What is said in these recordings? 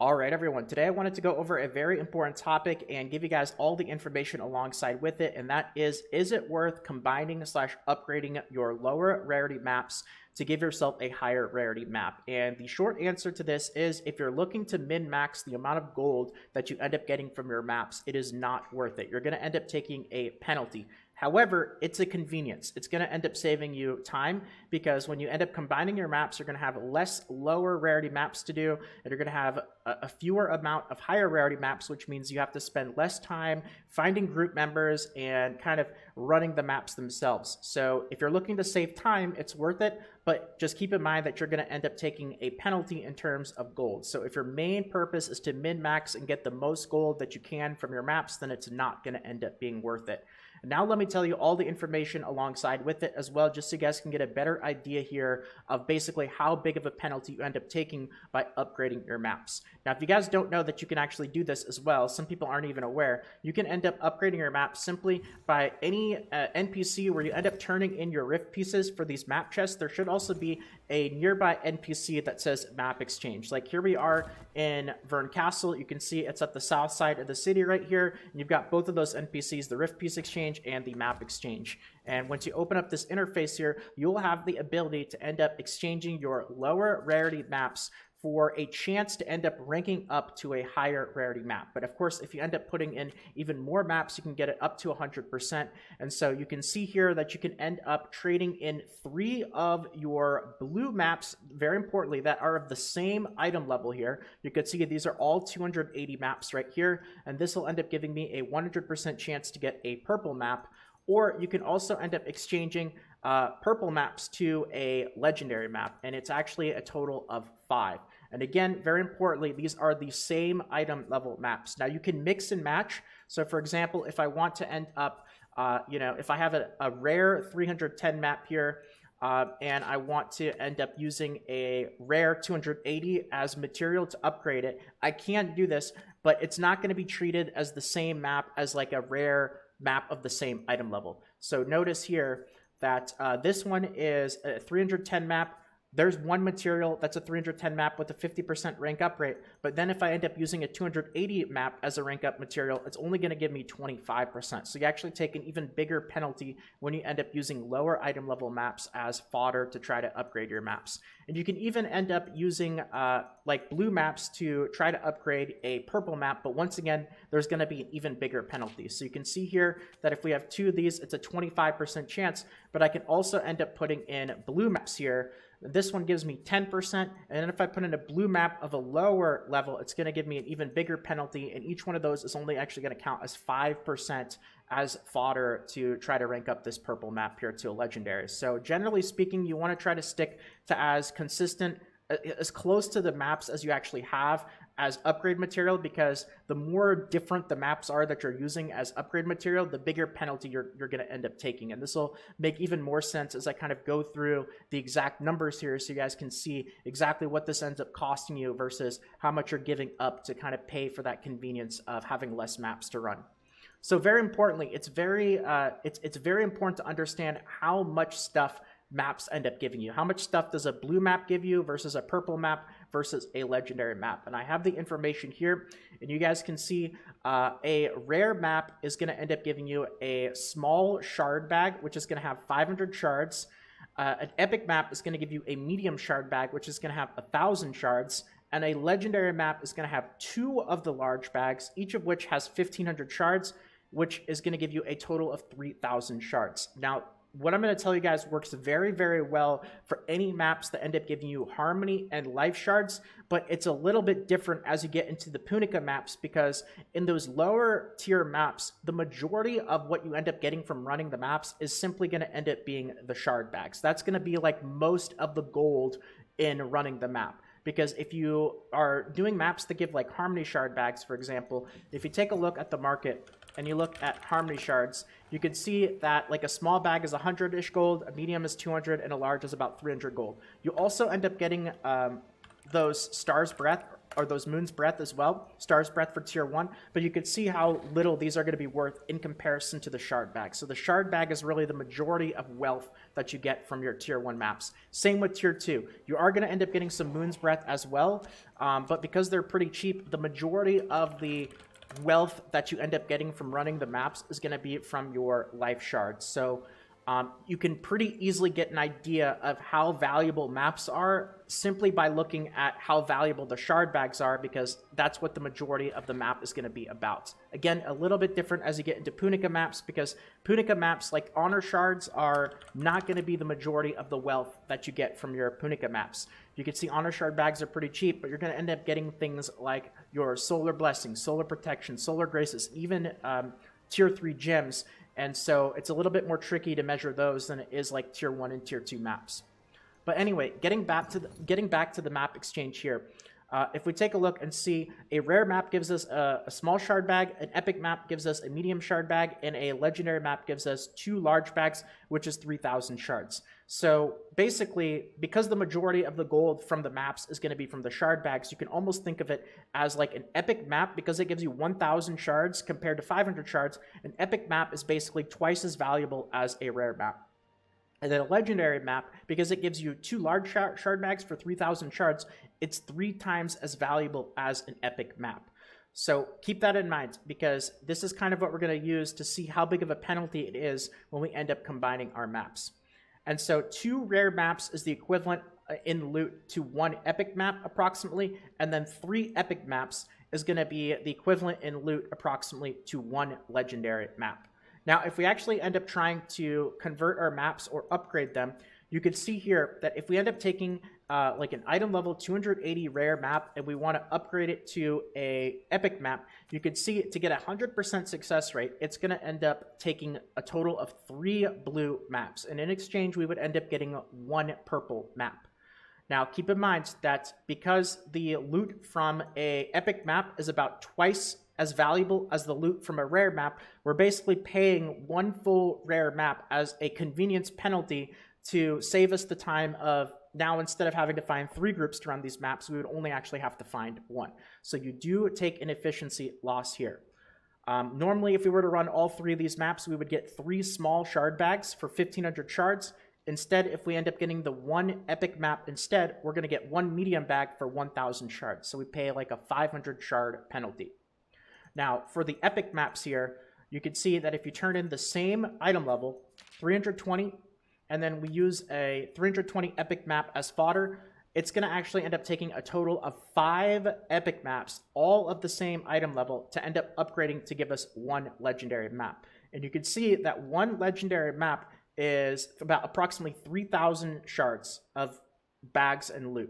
All right, everyone. Today I wanted to go over a very important topic and give you guys all the information alongside with it, and that is it worth combining slash upgrading your lower rarity maps to give yourself a higher rarity map? And the short answer to this is if you're looking to min-max the amount of gold that you end up getting from your maps, it is not worth it. You're going to end up taking a penalty. However, it's a convenience. It's going to end up saving you time because when you end up combining your maps, you're going to have less lower rarity maps to do, and you're going to have a fewer amount of higher rarity maps, which means you have to spend less time finding group members and kind of running the maps themselves. So if you're looking to save time, it's worth it, but just keep in mind that you're going to end up taking a penalty in terms of gold. So if your main purpose is to min-max and get the most gold that you can from your maps, then it's not going to end up being worth it. Now let me tell you all the information alongside with it as well, just so you guys can get a better idea here of basically how big of a penalty you end up taking by upgrading your maps. Now, if you guys don't know that you can actually do this as well, some people aren't even aware, you can end up upgrading your map simply by any NPC where you end up turning in your rift pieces for these map chests. There should also be a nearby NPC that says map exchange. Like here we are in Vern Castle. You can see it's at the south side of the city right here. And you've got both of those NPCs, the rift piece exchange and the map exchange. And once you open up this interface here, you'll have the ability to end up exchanging your lower rarity maps for a chance to end up ranking up to a higher rarity map. But of course, if you end up putting in even more maps, you can get it up to 100%. And so you can see here that you can end up trading in 3 of your blue maps, very importantly, that are of the same item level here. You can see these are all 280 maps right here. And this will end up giving me a 100% chance to get a purple map. Or you can also end up exchanging purple maps to a legendary map, and it's actually a total of 5. And again, very importantly, these are the same item level maps. Now you can mix and match. So for example, if I want to end up, if I have a rare 310 map here, and I want to end up using a rare 280 as material to upgrade it, I can do this, but it's not going to be treated as the same map as like a rare map of the same item level. So notice here that this one is a 310 map. There's one material that's a 310 map with a 50% rank up rate, but then if I end up using a 280 map as a rank up material, it's only going to give me 25%. So you actually take an even bigger penalty when you end up using lower item level maps as fodder to try to upgrade your maps. And you can even end up using like blue maps to try to upgrade a purple map, but once again, there's going to be an even bigger penalty. So you can see here that if we have 2 of these, it's a 25% chance, but I can also end up putting in blue maps here. This one gives me 10%, and then if I put in a blue map of a lower level, it's going to give me an even bigger penalty, and each one of those is only actually going to count as 5% as fodder to try to rank up this purple map here to a legendary. So generally speaking, you want to try to stick to as consistent, as close to the maps as you actually have as upgrade material, because the more different the maps are that you're using as upgrade material, the bigger penalty you're going to end up taking. And this will make even more sense as I kind of go through the exact numbers here so you guys can see exactly what this ends up costing you versus how much you're giving up to kind of pay for that convenience of having less maps to run. So very importantly, it's very important to understand how much stuff maps end up giving you. How much stuff does a blue map give you versus a purple map versus a legendary map? And I have the information here, and you guys can see a rare map is going to end up giving you a small shard bag, which is going to have 500 shards. An epic map is going to give you a medium shard bag, which is going to have 1,000 shards. And a legendary map is going to have 2 of the large bags, each of which has 1,500 shards, which is going to give you a total of 3,000 shards. Now, what I'm going to tell you guys works very, very well for any maps that end up giving you harmony and life shards, but it's a little bit different as you get into the Punica maps, because in those lower tier maps, the majority of what you end up getting from running the maps is simply going to end up being the shard bags. That's going to be like most of the gold in running the map. Because if you are doing maps that give like harmony shard bags, for example, if you take a look at the market and you look at harmony shards, you can see that like a small bag is 100-ish gold, a medium is 200, and a large is about 300 gold. You also end up getting those Star's Breath or those Moon's Breath as well, Star's Breath for tier 1, but you can see how little these are going to be worth in comparison to the Shard Bag. So the Shard Bag is really the majority of wealth that you get from your tier 1 maps. Same with tier 2. You are going to end up getting some Moon's Breath as well, but because they're pretty cheap, the majority of the wealth that you end up getting from running the maps is going to be from your life shards. So you can pretty easily get an idea of how valuable maps are simply by looking at how valuable the shard bags are, because that's what the majority of the map is going to be about. Again, a little bit different as you get into Punica maps, because Punica maps like honor shards are not going to be the majority of the wealth that you get from your Punica maps. You can see honor shard bags are pretty cheap, but you're going to end up getting things like your solar blessings, solar protection, solar graces, even tier 3 gems. And so it's a little bit more tricky to measure those than it is like tier 1 and tier 2 maps. But anyway, getting back to the map exchange here. If we take a look and see, a rare map gives us a small shard bag, an epic map gives us a medium shard bag, and a legendary map gives us 2 large bags, which is 3,000 shards. So basically, because the majority of the gold from the maps is going to be from the shard bags, you can almost think of it as like an epic map, because it gives you 1,000 shards compared to 500 shards. An epic map is basically twice as valuable as a rare map. And then a legendary map, because it gives you 2 large shard bags for 3,000 shards, it's 3 times as valuable as an epic map. So keep that in mind, because this is kind of what we're going to use to see how big of a penalty it is when we end up combining our maps. And so 2 rare maps is the equivalent in loot to 1 epic map approximately, and then 3 epic maps is going to be the equivalent in loot approximately to 1 legendary map. Now, if we actually end up trying to convert our maps or upgrade them, you can see here that if we end up taking like an item level 280 rare map and we want to upgrade it to a epic map, you can see to get a 100% success rate, it's going to end up taking a total of 3 blue maps. And in exchange, we would end up getting 1 purple map. Now, keep in mind that because the loot from a epic map is about twice as valuable as the loot from a rare map, we're basically paying 1 full rare map as a convenience penalty to save us the time of, now instead of having to find 3 groups to run these maps, we would only actually have to find 1. So you do take an efficiency loss here. Normally, if we were to run all 3 of these maps, we would get 3 small shard bags for 1,500 shards. Instead, if we end up getting the 1 epic map instead, we're going to get 1 medium bag for 1,000 shards. So we pay like a 500 shard penalty. Now, for the epic maps here, you can see that if you turn in the same item level, 320, and then we use a 320 epic map as fodder, it's going to actually end up taking a total of 5 epic maps, all of the same item level, to end up upgrading to give us 1 legendary map. And you can see that 1 legendary map is about approximately 3,000 shards of bags and loot.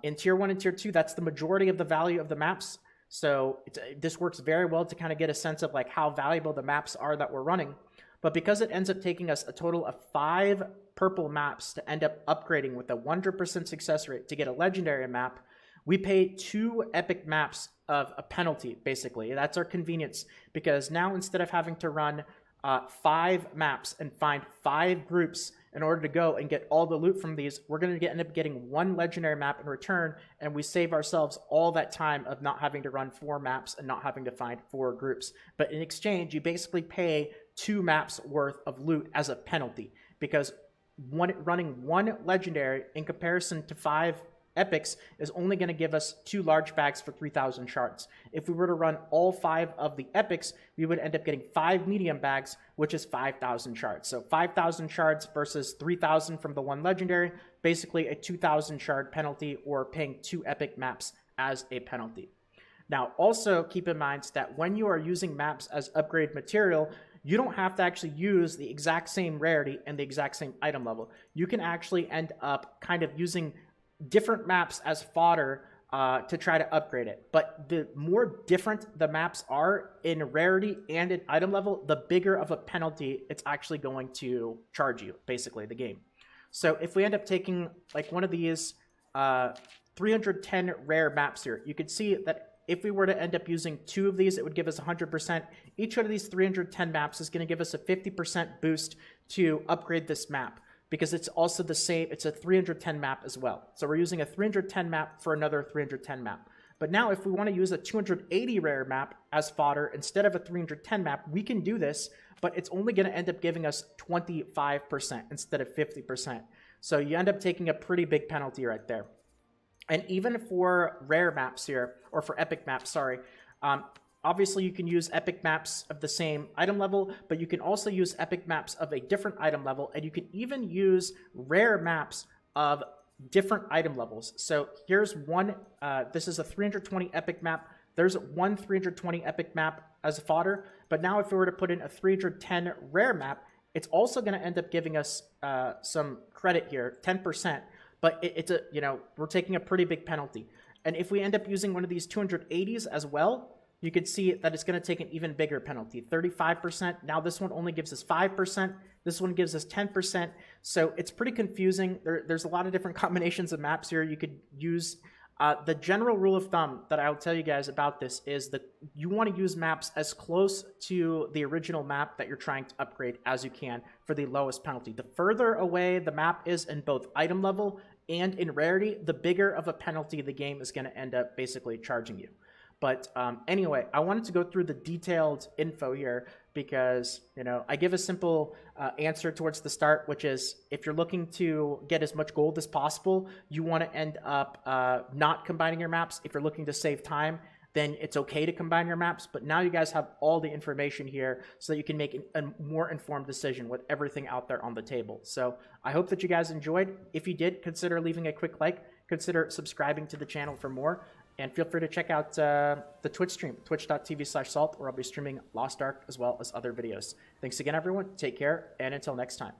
In tier 1 and tier 2, that's the majority of the value of the maps. So this works very well to kind of get a sense of like how valuable the maps are that we're running. But because it ends up taking us a total of 5 purple maps to end up upgrading with a 100% success rate to get a legendary map, we pay 2 epic maps of a penalty, basically. That's our convenience, because now instead of having to run 5 maps and find 5 groups in order to go and get all the loot from these, we're going to end up getting 1 legendary map in return, and we save ourselves all that time of not having to run 4 maps and not having to find 4 groups. But in exchange, you basically pay 2 maps worth of loot as a penalty, because running 1 legendary in comparison to 5 epics is only going to give us 2 large bags for 3,000 shards. If we were to run all 5 of the epics, we would end up getting 5 medium bags, which is 5,000 shards. So 5,000 shards versus 3,000 from the 1 legendary, basically a 2,000 shard penalty, or paying 2 epic maps as a penalty. Now, also keep in mind that when you are using maps as upgrade material, you don't have to actually use the exact same rarity and the exact same item level. You can actually end up kind of using different maps as fodder to try to upgrade it. But the more different the maps are in rarity and in item level, the bigger of a penalty it's actually going to charge you, basically, the game. So if we end up taking like one of these 310 rare maps here, you could see that if we were to end up using 2 of these, it would give us 100%. Each one of these 310 maps is going to give us a 50% boost to upgrade this map, because it's also the same, it's a 310 map as well. So we're using a 310 map for another 310 map. But now if we want to use a 280 rare map as fodder instead of a 310 map, we can do this, but it's only going to end up giving us 25% instead of 50%. So you end up taking a pretty big penalty right there. And even for rare maps here, or for epic maps, sorry, obviously you can use epic maps of the same item level, but you can also use epic maps of a different item level, and you can even use rare maps of different item levels. So here's one, this is a 320 epic map. There's one 320 epic map as a fodder, but now if we were to put in a 310 rare map, it's also going to end up giving us some credit here, 10%, but it's a, you know, we're taking a pretty big penalty. And if we end up using one of these 280s as well, you can see that it's going to take an even bigger penalty, 35%. Now this one only gives us 5%. This one gives us 10%. So it's pretty confusing. There's a lot of different combinations of maps here you could use. The general rule of thumb that I'll tell you guys about this is that you want to use maps as close to the original map that you're trying to upgrade as you can for the lowest penalty. The further away the map is in both item level and in rarity, the bigger of a penalty the game is going to end up basically charging you. But anyway, I wanted to go through the detailed info here because, you know, I give a simple answer towards the start, which is if you're looking to get as much gold as possible, you want to end up not combining your maps. If you're looking to save time, then it's okay to combine your maps. But now you guys have all the information here so that you can make a more informed decision with everything out there on the table. So I hope that you guys enjoyed. If you did, consider leaving a quick like, consider subscribing to the channel for more. And feel free to check out the Twitch stream, twitch.tv/Salt, where I'll be streaming Lost Ark as well as other videos. Thanks again, everyone. Take care, and until next time.